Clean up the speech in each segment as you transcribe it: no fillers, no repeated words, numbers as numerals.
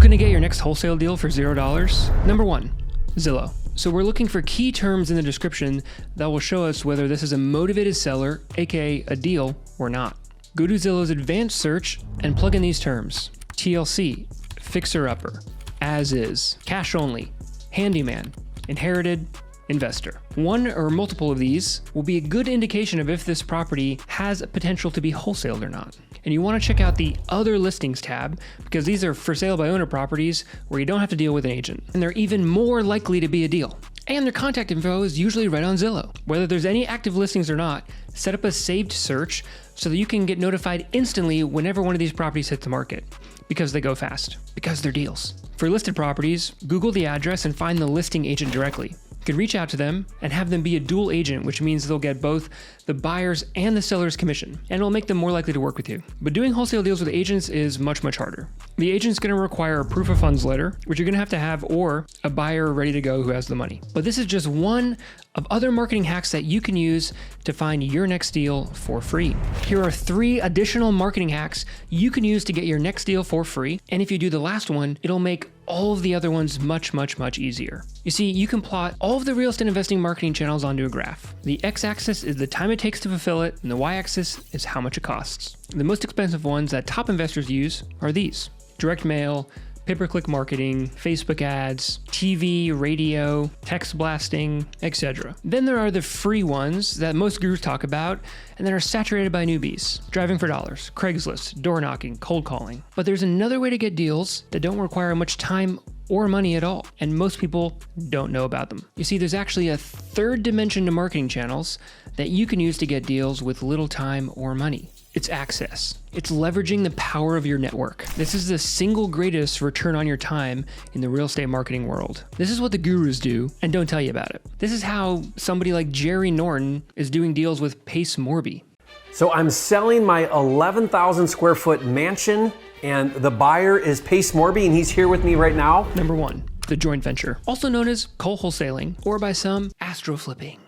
Looking to get your next wholesale deal for $0? Number 1, Zillow. So we're looking for key terms in the description that will show us whether this is a motivated seller, aka a deal, or not. Go to Zillow's advanced search and plug in these terms: TLC, fixer-upper, as is, cash only, handyman, inherited, investor. One or multiple of these will be a good indication of if this property has a potential to be wholesaled or not. And you want to check out the Other Listings tab, because these are for sale by owner properties where you don't have to deal with an agent. And they're even more likely to be a deal. And their contact info is usually right on Zillow. Whether there's any active listings or not, set up a saved search so that you can get notified instantly whenever one of these properties hits the market, because they go fast, because they're deals. For listed properties, Google the address and find the listing agent directly. You can reach out to them and have them be a dual agent, which means they'll get both the buyer's and the seller's commission, and it'll make them more likely to work with you. But doing wholesale deals with agents is much, much harder. The agent's gonna require a proof of funds letter, which you're gonna have, or a buyer ready to go who has the money. But this is just one of other marketing hacks that you can use to find your next deal for free. Here are 3 additional marketing hacks you can use to get your next deal for free. And if you do the last one, it'll make all of the other ones much, much, much easier. You see, you can plot all of the real estate investing marketing channels onto a graph. The x-axis is the time it takes to fulfill it, and the y-axis is how much it costs. The most expensive ones that top investors use are these: direct mail, pay-per-click marketing, Facebook ads, TV, radio, text blasting, etc. Then there are the free ones that most gurus talk about and that are saturated by newbies: driving for dollars, Craigslist, door knocking, cold calling. But there's another way to get deals that don't require much time or money at all, and most people don't know about them. You see, there's actually a third dimension to marketing channels that you can use to get deals with little time or money. It's access. It's leveraging the power of your network. This is the single greatest return on your time in the real estate marketing world. This is what the gurus do and don't tell you about it. This is how somebody like Jerry Norton is doing deals with Pace Morby. So I'm selling my 11,000 square foot mansion, and the buyer is Pace Morby, and he's here with me right now. Number 1, the joint venture, also known as co-wholesaling, or by some, astro flipping.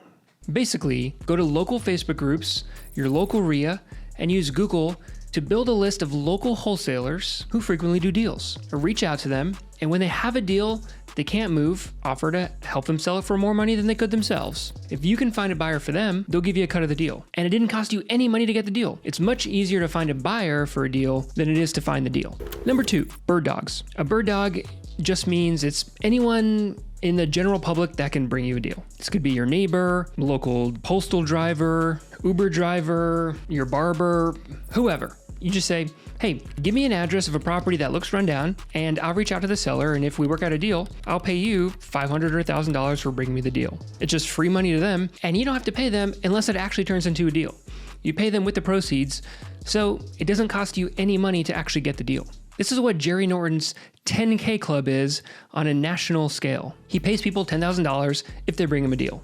Basically, go to local Facebook groups, your local REIA, and use Google to build a list of local wholesalers who frequently do deals. Or reach out to them, and when they have a deal they can't move, offer to help them sell it for more money than they could themselves. If you can find a buyer for them, they'll give you a cut of the deal. And it didn't cost you any money to get the deal. It's much easier to find a buyer for a deal than it is to find the deal. Number 2, bird dogs. A bird dog just means it's anyone in the general public that can bring you a deal. This could be your neighbor, local postal driver, Uber driver, your barber, whoever. You just say, hey, give me an address of a property that looks run down, and I'll reach out to the seller, and if we work out a deal, I'll pay you $500 or $1,000 for bringing me the deal. It's just free money to them, and you don't have to pay them unless it actually turns into a deal. You pay them with the proceeds, so it doesn't cost you any money to actually get the deal. This is what Jerry Norton's 10K club is on a national scale. He pays people $10,000 if they bring him a deal.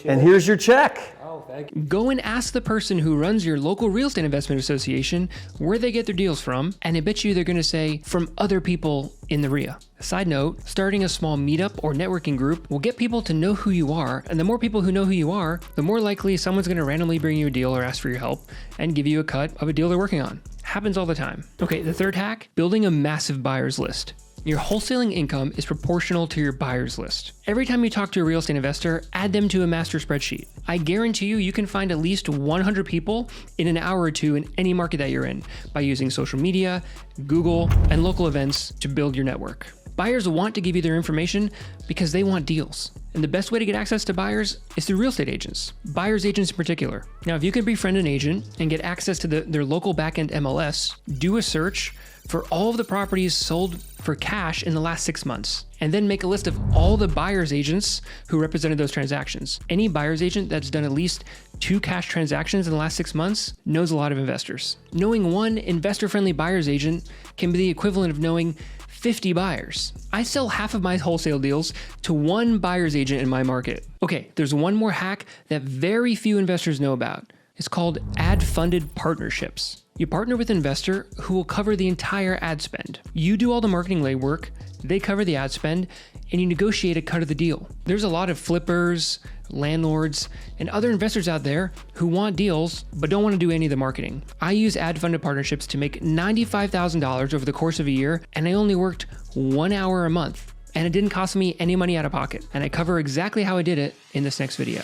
And here's your check. Oh, thank you. Go and ask the person who runs your local real estate investment association where they get their deals from, and I bet you they're gonna say from other people in the REIA. Side note, starting a small meetup or networking group will get people to know who you are, and the more people who know who you are, the more likely someone's gonna randomly bring you a deal or ask for your help and give you a cut of a deal they're working on. Happens all the time. Okay, the third hack, building a massive buyer's list. Your wholesaling income is proportional to your buyer's list. Every time you talk to a real estate investor, add them to a master spreadsheet. I guarantee you can find at least 100 people in an hour or two in any market that you're in by using social media, Google, and local events to build your network. Buyers want to give you their information because they want deals. And the best way to get access to buyers is through real estate agents, buyer's agents in particular. Now, if you can befriend an agent and get access to their local backend MLS, do a search for all of the properties sold for cash in the last 6 months, and then make a list of all the buyer's agents who represented those transactions. Any buyer's agent that's done at least 2 cash transactions in the last 6 months knows a lot of investors. Knowing one investor-friendly buyer's agent can be the equivalent of knowing 50 buyers. I sell half of my wholesale deals to one buyer's agent in my market. Okay, there's one more hack that very few investors know about. It's called ad-funded partnerships. You partner with an investor who will cover the entire ad spend. You do all the marketing legwork, They cover the ad spend, and you negotiate a cut of the deal. There's a lot of flippers, landlords, and other investors out there who want deals but don't want to do any of the marketing. I use ad-funded partnerships to make $95,000 over the course of a year, and I only worked 1 hour a month. And it didn't cost me any money out of pocket. And I cover exactly how I did it in this next video.